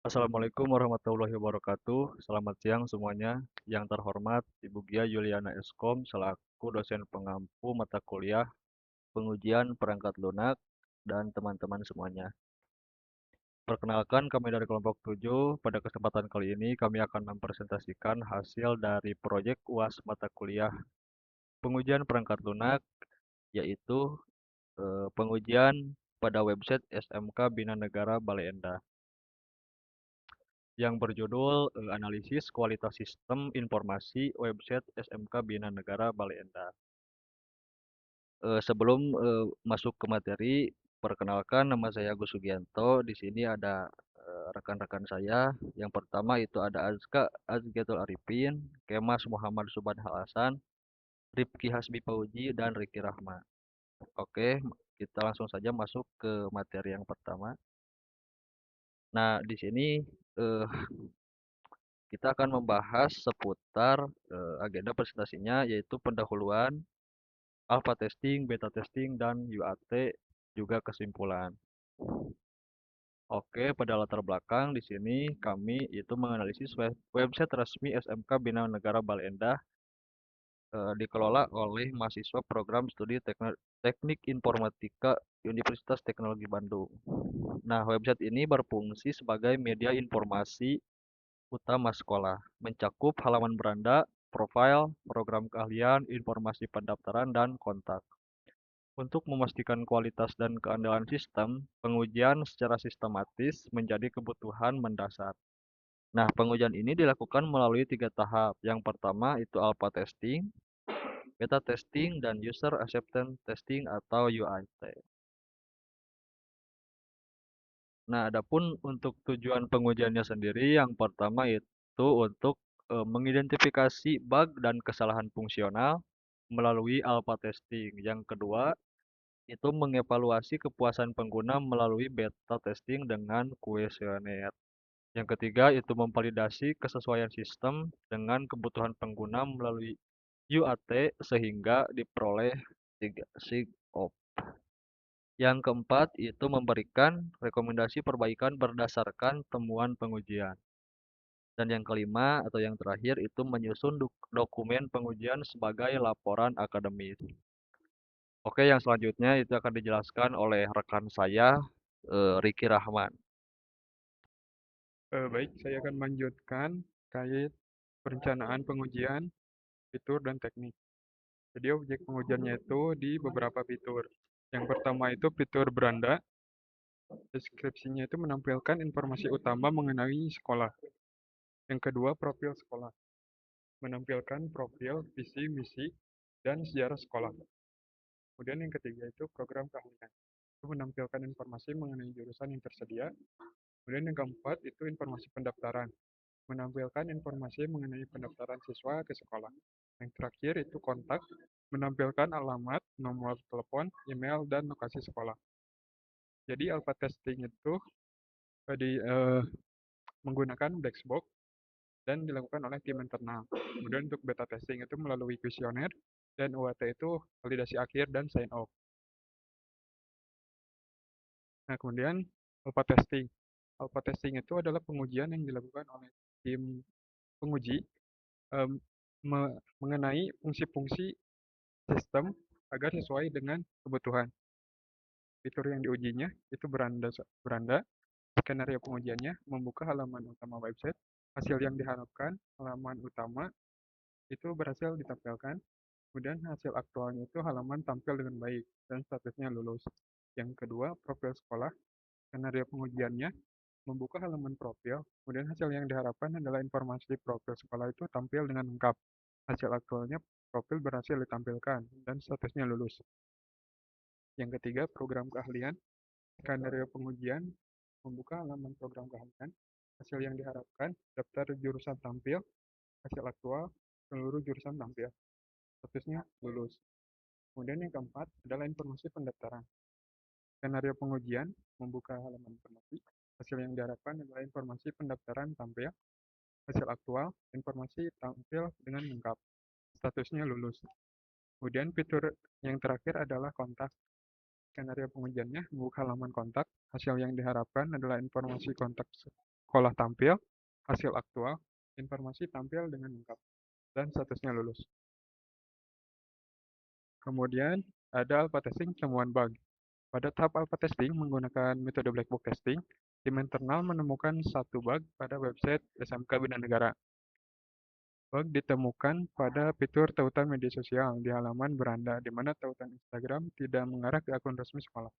Assalamualaikum warahmatullahi wabarakatuh. Selamat siang semuanya. Yang terhormat Ibu Gia Yuliana Eskom selaku dosen pengampu mata kuliah pengujian perangkat lunak dan teman-teman semuanya. Perkenalkan kami dari kelompok 7. Pada kesempatan kali ini kami akan mempresentasikan hasil dari proyek UAS mata kuliah pengujian perangkat lunak yaitu pengujian pada website SMK Bina Negara Bale Endah yang berjudul Analisis Kualitas Sistem Informasi Website SMK Bina Negara Bale Endah. Sebelum masuk ke materi, perkenalkan nama saya Agus Sugianto. Di sini ada rekan-rekan saya. Yang pertama itu ada Azgatul Arifin, Kemas Muhammad Subhan Hasan, Rifki Hasbi Pauji, dan Riki Rahma. Oke, kita langsung saja masuk ke materi yang pertama. Nah, di sini eh, kita akan membahas seputar agenda presentasinya yaitu pendahuluan, alpha testing, beta testing, dan UAT juga kesimpulan. Oke, pada latar belakang di sini kami itu menganalisis website resmi SMK Bina Negara Bale Endah dikelola oleh mahasiswa program studi Teknik Informatika Universitas Teknologi Bandung. Nah, website ini berfungsi sebagai media informasi utama sekolah, mencakup halaman beranda, profil, program keahlian, informasi pendaftaran, dan kontak. Untuk memastikan kualitas dan keandalan sistem, pengujian secara sistematis menjadi kebutuhan mendasar. Nah, pengujian ini dilakukan melalui 3 tahap. Yang pertama itu alpha testing, beta testing, dan user acceptance testing atau UAT. Nah, adapun untuk tujuan pengujiannya sendiri, yang pertama itu untuk mengidentifikasi bug dan kesalahan fungsional melalui alpha testing. Yang kedua, itu mengevaluasi kepuasan pengguna melalui beta testing dengan kuesioner. Yang ketiga, itu memvalidasi kesesuaian sistem dengan kebutuhan pengguna melalui UAT sehingga diperoleh SIG-OP. Yang keempat, itu memberikan rekomendasi perbaikan berdasarkan temuan pengujian. Dan yang kelima atau yang terakhir itu menyusun dokumen pengujian sebagai laporan akademis. Oke, yang selanjutnya itu akan dijelaskan oleh rekan saya, Riki Rahman. Baik, saya akan melanjutkan terkait perencanaan pengujian, fitur, dan teknik. Jadi objek pengujiannya itu di beberapa fitur. Yang pertama itu fitur beranda. Deskripsinya itu menampilkan informasi utama mengenai sekolah. Yang kedua, profil sekolah. Menampilkan profil, visi, misi, dan sejarah sekolah. Kemudian yang ketiga itu program keahlian. Itu menampilkan informasi mengenai jurusan yang tersedia. Kemudian yang keempat itu informasi pendaftaran. Menampilkan informasi mengenai pendaftaran siswa ke sekolah. Yang terakhir itu kontak, menampilkan alamat, nomor telepon, email, dan lokasi sekolah. Jadi alpha testing itu menggunakan black box dan dilakukan oleh tim internal. Kemudian untuk beta testing itu melalui kuesioner dan UAT itu validasi akhir dan sign off. Nah, kemudian alpha testing. Alpha testing itu adalah pengujian yang dilakukan oleh tim penguji em, mengenai fungsi-fungsi sistem agar sesuai dengan kebutuhan. Fitur yang diujinya itu beranda, skenario pengujiannya membuka halaman utama website, hasil yang diharapkan, halaman utama itu berhasil ditampilkan, kemudian hasil aktualnya itu halaman tampil dengan baik dan statusnya lulus. Yang kedua, profil sekolah, skenario pengujiannya membuka halaman profil, kemudian hasil yang diharapkan adalah informasi profil sekolah itu tampil dengan lengkap. Hasil aktualnya profil berhasil ditampilkan dan statusnya lulus. Yang ketiga, program keahlian. Skenario pengujian membuka halaman program keahlian. Hasil yang diharapkan, daftar jurusan tampil, hasil aktual, seluruh jurusan tampil. Statusnya lulus. Kemudian yang keempat adalah informasi pendaftaran. Skenario pengujian membuka halaman informasi. Hasil yang diharapkan adalah informasi pendaftaran tampil, hasil aktual, informasi tampil dengan lengkap. Statusnya lulus. Kemudian fitur yang terakhir adalah kontak. Skenario pengujiannya membuka halaman kontak. Hasil yang diharapkan adalah informasi kontak sekolah tampil, hasil aktual, informasi tampil dengan lengkap, dan statusnya lulus. Kemudian ada alpha testing temuan bug. Pada tahap alpha testing menggunakan metode black box testing, tim internal menemukan satu bug pada website SMK Bina Negara. Bug ditemukan pada fitur tautan media sosial di halaman beranda, di mana tautan Instagram tidak mengarah ke akun resmi sekolah.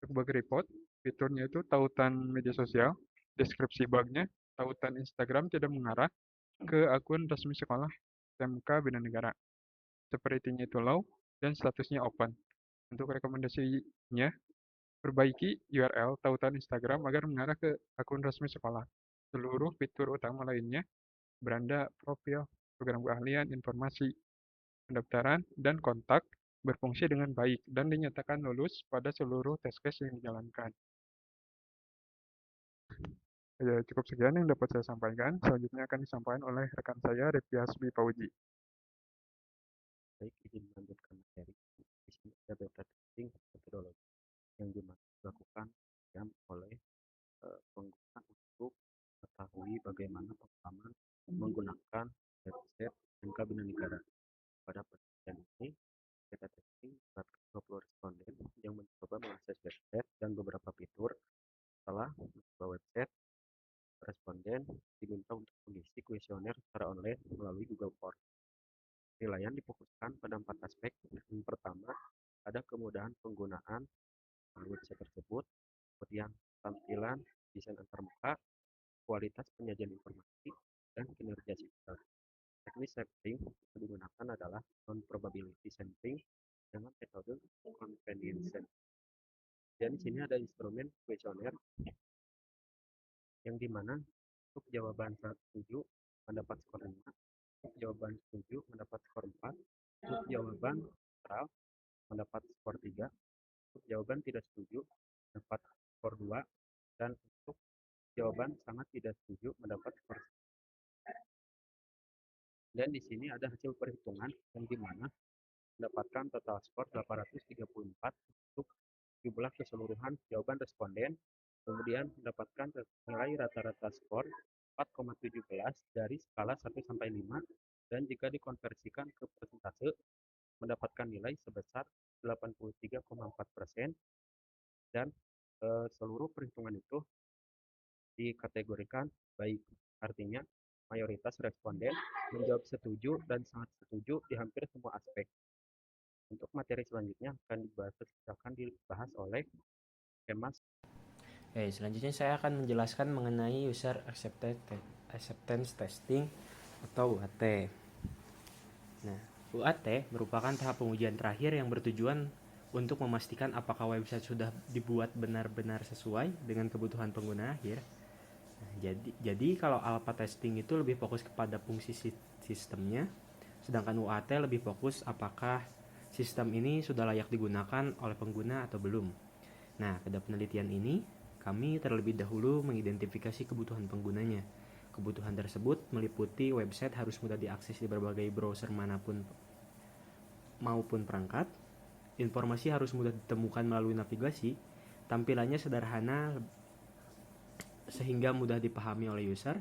Untuk bug report, fiturnya itu tautan media sosial, deskripsi bugnya, tautan Instagram tidak mengarah ke akun resmi sekolah SMK Bina Negara. Sepertinya itu low dan statusnya open. Untuk rekomendasinya, perbaiki URL tautan Instagram agar mengarah ke akun resmi sekolah. Seluruh fitur utama lainnya, beranda, profil, program keahlian, informasi, pendaftaran, dan kontak berfungsi dengan baik dan dinyatakan lulus pada seluruh tes case yang dijalankan. Ya, cukup sekian yang dapat saya sampaikan. Selanjutnya akan disampaikan oleh rekan saya, Rifki Hasbi Pauji. Baik, izin melanjutkan materi. Di sini ada beta testing metodologi yang dilakukan oleh pengguna untuk mengetahui bagaimana pengalaman menggunakan website SMK Bina Negara. Pada penelitian ini, beta testing melibatkan 20 responden yang mencoba mengakses website dan beberapa fitur. Setelah mencoba website, responden diminta untuk mengisi kuesioner secara online melalui Google Form. Penilaian difokuskan pada 4 aspek. Yang pertama, ada kemudahan penggunaan website tersebut, kemudian tampilan, desain antarmuka, kualitas penyajian informasi, dan kinerja sistem. Teknik sampling yang digunakan adalah non-probability sampling dengan metode convenience sampling. Dan di sini ada instrumen kuesioner yang dimana untuk jawaban 7 mendapat skor 5, untuk jawaban 7 mendapat skor 4, untuk jawaban netral mendapat skor 3, untuk jawaban tidak setuju mendapat skor 2, dan untuk jawaban sangat tidak setuju mendapat skor 1. Dan di sini ada hasil perhitungan yang dimana mendapatkan total skor 834 untuk jumlah keseluruhan jawaban responden, kemudian mendapatkan nilai rata-rata skor 4,17 dari skala 1 sampai 5, dan jika dikonversikan ke persentase mendapatkan nilai sebesar 83,4%, dan seluruh perhitungan itu dikategorikan baik, artinya mayoritas responden menjawab setuju dan sangat setuju di hampir semua aspek. Untuk materi selanjutnya akan dibahas oleh Kemas. Selanjutnya saya akan menjelaskan mengenai user acceptance testing atau UAT. Nah, UAT merupakan tahap pengujian terakhir yang bertujuan untuk memastikan apakah website sudah dibuat benar-benar sesuai dengan kebutuhan pengguna akhir. Nah, jadi kalau alpha testing itu lebih fokus kepada fungsi sistemnya, sedangkan UAT lebih fokus apakah sistem ini sudah layak digunakan oleh pengguna atau belum. Nah, pada penelitian ini kami terlebih dahulu mengidentifikasi kebutuhan penggunanya. Kebutuhan tersebut meliputi website harus mudah diakses di berbagai browser manapun maupun perangkat, informasi harus mudah ditemukan melalui navigasi, tampilannya sederhana sehingga mudah dipahami oleh user,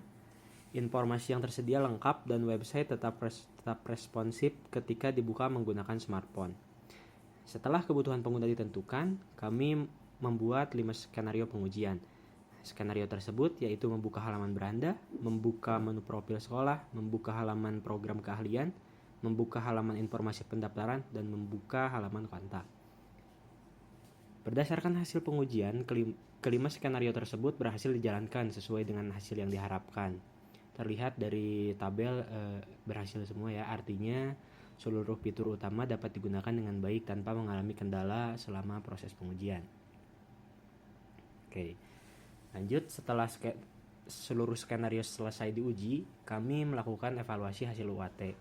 informasi yang tersedia lengkap, dan website tetap responsif ketika dibuka menggunakan smartphone. Setelah kebutuhan pengguna ditentukan, kami membuat 5 skenario pengujian. Skenario tersebut yaitu membuka halaman beranda, membuka menu profil sekolah, membuka halaman program keahlian, membuka halaman informasi pendaftaran, dan membuka halaman kontak. Berdasarkan hasil pengujian, kelima skenario tersebut berhasil dijalankan sesuai dengan hasil yang diharapkan. Terlihat dari tabel berhasil semua ya, artinya seluruh fitur utama dapat digunakan dengan baik tanpa mengalami kendala selama proses pengujian. Oke, lanjut. Setelah seluruh skenario selesai diuji, kami melakukan evaluasi hasil UAT.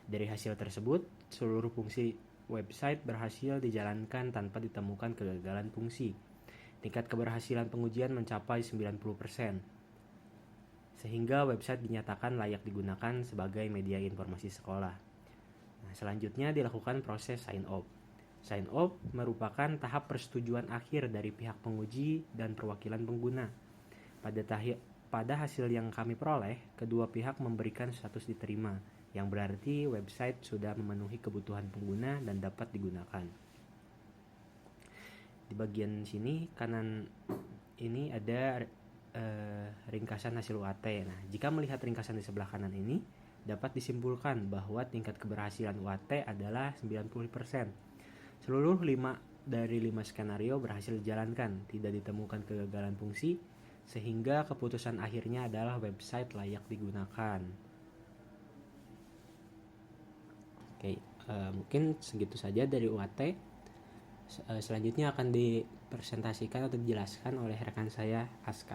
Dari hasil tersebut, seluruh fungsi website berhasil dijalankan tanpa ditemukan kegagalan fungsi. Tingkat keberhasilan pengujian mencapai 90%, sehingga website dinyatakan layak digunakan sebagai media informasi sekolah. Nah, selanjutnya dilakukan proses sign off. Sign off merupakan tahap persetujuan akhir dari pihak penguji dan perwakilan pengguna. Pada hasil yang kami peroleh, kedua pihak memberikan status diterima, yang berarti website sudah memenuhi kebutuhan pengguna dan dapat digunakan. Di bagian sini kanan ini ada ringkasan hasil UAT. Nah, jika melihat ringkasan di sebelah kanan ini, dapat disimpulkan bahwa tingkat keberhasilan UAT adalah 90%. Seluruh 5 dari 5 skenario berhasil dijalankan, tidak ditemukan kegagalan fungsi, sehingga keputusan akhirnya adalah website layak digunakan. Oke, mungkin segitu saja dari UAT. Selanjutnya akan dipresentasikan atau dijelaskan oleh rekan saya, Aska.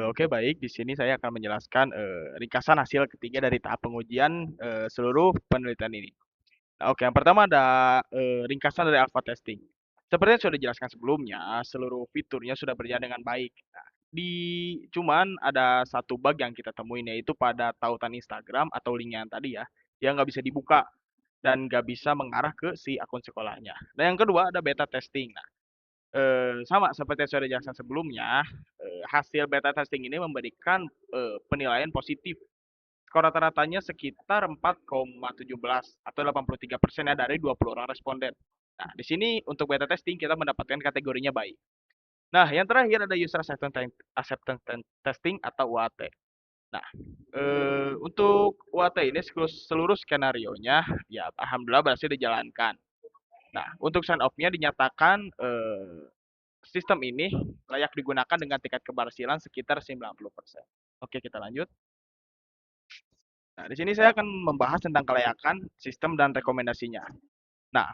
Oke, baik. Di sini saya akan menjelaskan ringkasan hasil ketiga dari tahap pengujian seluruh penelitian ini. Nah, oke, yang pertama ada ringkasan dari alpha testing. Seperti yang sudah dijelaskan sebelumnya, seluruh fiturnya sudah berjalan dengan baik. Nah, cuman ada satu bug yang kita temuin, yaitu pada tautan Instagram atau linknya yang tadi ya, yang nggak bisa dibuka dan nggak bisa mengarah ke si akun sekolahnya. Dan yang kedua ada beta testing. Nah, sama seperti yang sudah dijelaskan sebelumnya, hasil beta testing ini memberikan penilaian positif. Skor rata-ratanya sekitar 4,17 atau 83% ya dari 20 orang responden. Nah, di sini untuk beta testing kita mendapatkan kategorinya baik. Nah, yang terakhir ada user acceptance testing atau UAT. Nah, untuk UAT ini seluruh skenario-nya ya alhamdulillah berhasil dijalankan. Nah, untuk sign off-nya dinyatakan sistem ini layak digunakan dengan tingkat keberhasilan sekitar 90%. Oke, kita lanjut. Nah, di sini saya akan membahas tentang kelayakan sistem dan rekomendasinya. Nah,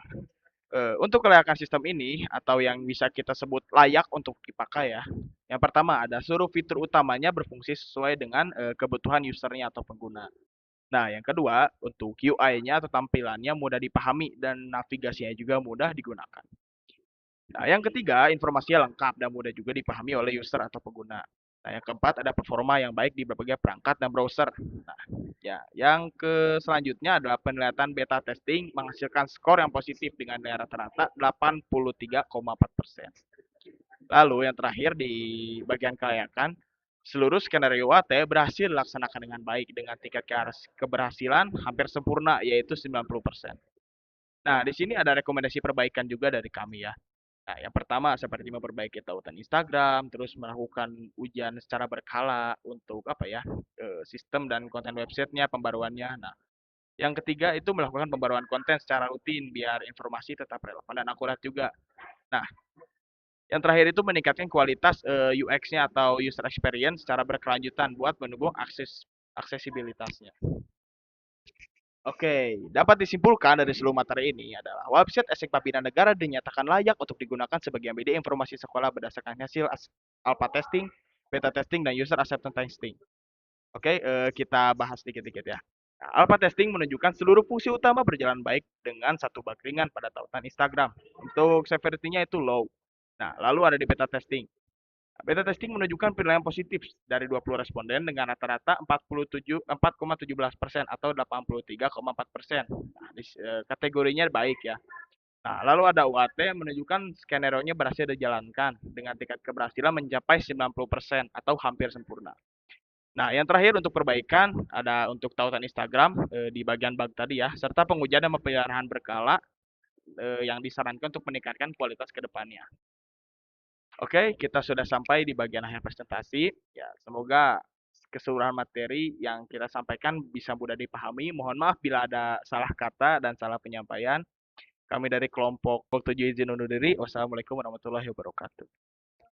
untuk kelayakan sistem ini atau yang bisa kita sebut layak untuk dipakai ya. Yang pertama ada seluruh fitur utamanya berfungsi sesuai dengan kebutuhan usernya atau pengguna. Nah, yang kedua untuk UI-nya atau tampilannya mudah dipahami dan navigasinya juga mudah digunakan. Nah, yang ketiga informasinya lengkap dan mudah juga dipahami oleh user atau pengguna. Nah, yang keempat ada performa yang baik di berbagai perangkat dan browser. Nah, ya, yang selanjutnya adalah penelitian beta testing menghasilkan skor yang positif dengan nilai rata-rata 83,4%. Lalu yang terakhir di bagian kelayakan, seluruh skenario UAT berhasil dilaksanakan dengan baik dengan tingkat keberhasilan hampir sempurna yaitu 90%. Nah, di sini ada rekomendasi perbaikan juga dari kami ya. Nah, yang pertama seperti memperbaiki tautan Instagram, terus melakukan ujian secara berkala untuk apa ya, sistem dan konten websitenya, pembaruannya. Nah, yang ketiga itu melakukan pembaruan konten secara rutin biar informasi tetap relevan dan akurat juga. Nah, yang terakhir itu meningkatkan kualitas UX-nya atau user experience secara berkelanjutan buat mendukung aksesibilitasnya. Oke, dapat disimpulkan dari seluruh materi ini adalah website SMK Bina Negara dinyatakan layak untuk digunakan sebagai media informasi sekolah berdasarkan hasil alpha testing, beta testing, dan user acceptance testing. Oke, kita bahas dikit-dikit ya. Nah, alpha testing menunjukkan seluruh fungsi utama berjalan baik dengan satu bug ringan pada tautan Instagram. Untuk severity-nya itu low. Nah, lalu ada di beta testing. Beta testing menunjukkan penilaian positif dari 20 responden dengan rata-rata 4,17% atau 83,4%. Nah, kategorinya baik ya. Nah, lalu ada UAT yang menunjukkan skenario-nya berhasil dijalankan dengan tingkat keberhasilan mencapai 90% atau hampir sempurna. Nah, yang terakhir untuk perbaikan ada untuk tautan Instagram di bagian bug tadi ya, serta pengujian dan pemeliharaan berkala yang disarankan untuk meningkatkan kualitas ke depannya. Oke, kita sudah sampai di bagian akhir presentasi. Ya, semoga keseluruhan materi yang kita sampaikan bisa mudah dipahami. Mohon maaf bila ada salah kata dan salah penyampaian. Kami dari kelompok 7 izin undur diri. Wassalamualaikum warahmatullahi wabarakatuh.